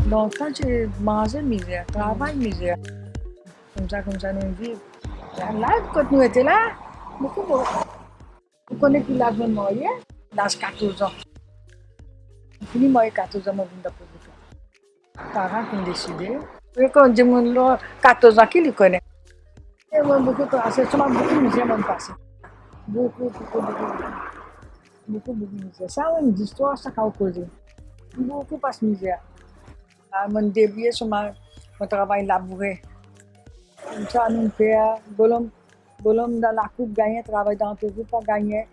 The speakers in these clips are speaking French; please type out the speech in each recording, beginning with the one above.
Longtemps, j'ai mangé misère, travail misère. Comme ça, nous vivons. Là, quand nous étions là, beaucoup, vous connaissez qui l'a jeune marié, l'âge 14 ans. Fini marié 14 ans, moi, je viens de parents qui ont décidé. Et quand je me dis 14 ans, qui le connaît? Et moi, beaucoup de misère m'ont passé. Beaucoup de misère. Ça, une histoire, ça a causé. Beaucoup de misère. Mon début sur mon travail labouré. Comme ça, nous faisons, bolom dans la coupe, gagner, travail dans le groupe, pas gagner.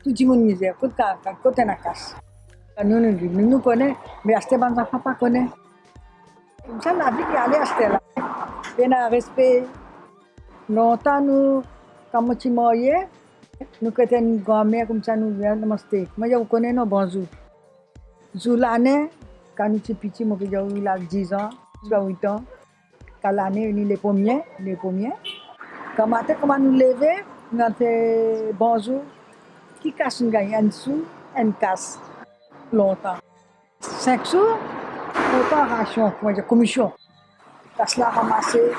Tout le monde misère, côté na casse. Nous connaissons, mais acheter ban enfants pas connaît. Comme ça, la vie qui allait acheter là. Bien un respect. Longtemps, nous, comme tu marié, nous étions une grand-mère comme ça, nous venons namaster. Moi, je connais nos bonjours. Jour l'année, quand nous étions petits, moi, il a 10 ans, 8 ans. Quand l'année, les premiers. Quand matin, comment nous lever, nous avons fait bonjour. Qui casse une gagne, un sou, une casse. Longtemps. 5 sous, autant ration, commission. Casse la ramasser,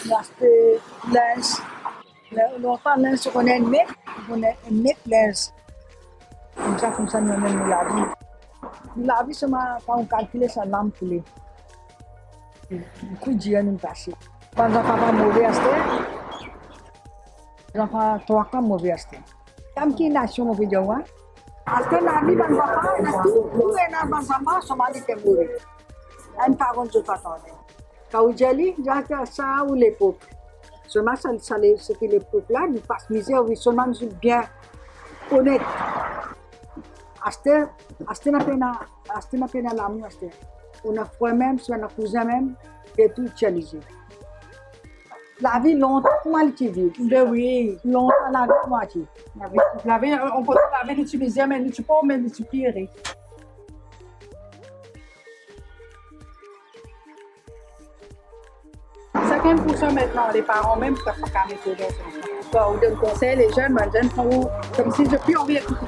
acheter linge. Longtemps, linge, on a un mec linge. Comme ça, nous avons la vie. La vie, quand on calcule, c'est l'âme coulée. Beaucoup de gens nous passent. Quand on a mauvais acheter, on a 3 ans mauvais acheter. Comme qui nation mauvais dire, acheter la vie, on va pas, tout est dans le zaman, Somalie qui est mourir. Un parent de t'attendre. Quand vous allez, j'ai ça ou l'époque. Seulement, c'était l'époque là, nous passe misère, oui, seulement nous sommes bien honnêtes. Acheter na pena l'amour, acheter. On a frère même, soit on a cousin même, et tout challengé. La vie longtemps, comment tu vis? Oui. Longtemps, la vie, comment tu vis? La vie, on peut la vie utiliser, mais tu peux même multiplier. Maintenant, les parents même ne peuvent pas mettre dans son enfant. On donne conseil, les jeunes font comme si je puis envie d'écouter.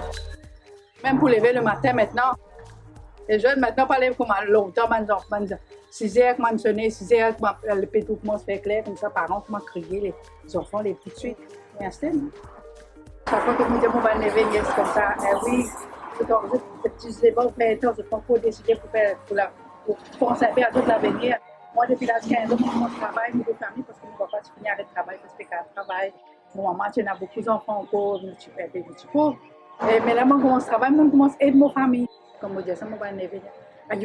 Même pour lever le matin maintenant, les jeunes maintenant pas lèvent comme à longtemps, 6 heures, comment sonner, 6 heures, le pétou commence à faire clair, comme ça, parents commencent à crier, les enfants, les tout de suite. Mais c'est non. Chaque fois que nous disons, on va lever, yes, comme ça, oui, je sais pas, je prends pour décider pour conserver à tout l'avenir. Moi, depuis l'âge de 15 ans, je travaille, je famille parce que je ne peux pas finir avec le travail parce que je travaille. Mon maman, tu as beaucoup d'enfants encore, je suis pauvre. Mais là, je commence à travailler, je commence à aider ma famille. Comme je dis, ça m'a élevé.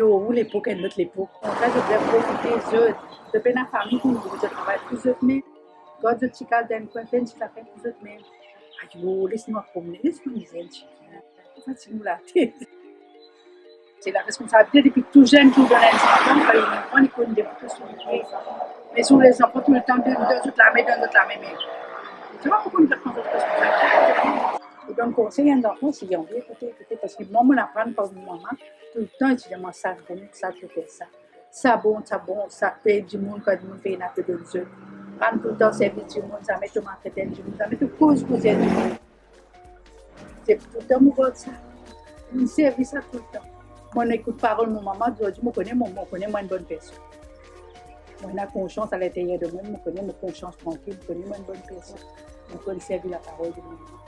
Où l'époque est notre époque. En fait, je voulais profiter de la famille pour nous travailler plus de mais quand je suis dans un coin, je suis plus de mais laisse-moi promener, laisse-moi me dire, c'est nous la tête. C'est la responsabilité depuis tout jeune qui donne à les enfants, quand ils connaissent des opportunités. Mais sur les enfants, tout le temps, deux autres la main. Je ne sais pas pourquoi nous avons cette responsabilité. Je donne conseil à un enfant s'il a envie d'écouter, parce que moi, je apprends par mon maman, tout le temps, je dis, moi, ça, tu fais ça. Ça bon, ça fait du monde quand nous faisons un peu de jeu. Prendre tout le temps service du monde, ça met tout m'entretenir du monde, ça met tout cause du monde. C'est tout le temps, moi, ça. Je servis ça tout le temps. Moi, je n'écoute pas parole de mon maman, je connais moi une bonne personne. Moi, j'ai confiance à l'intérieur de moi, je connais ma conscience tranquille, je connais moi une bonne personne. Je connais servir la parole de mon maman.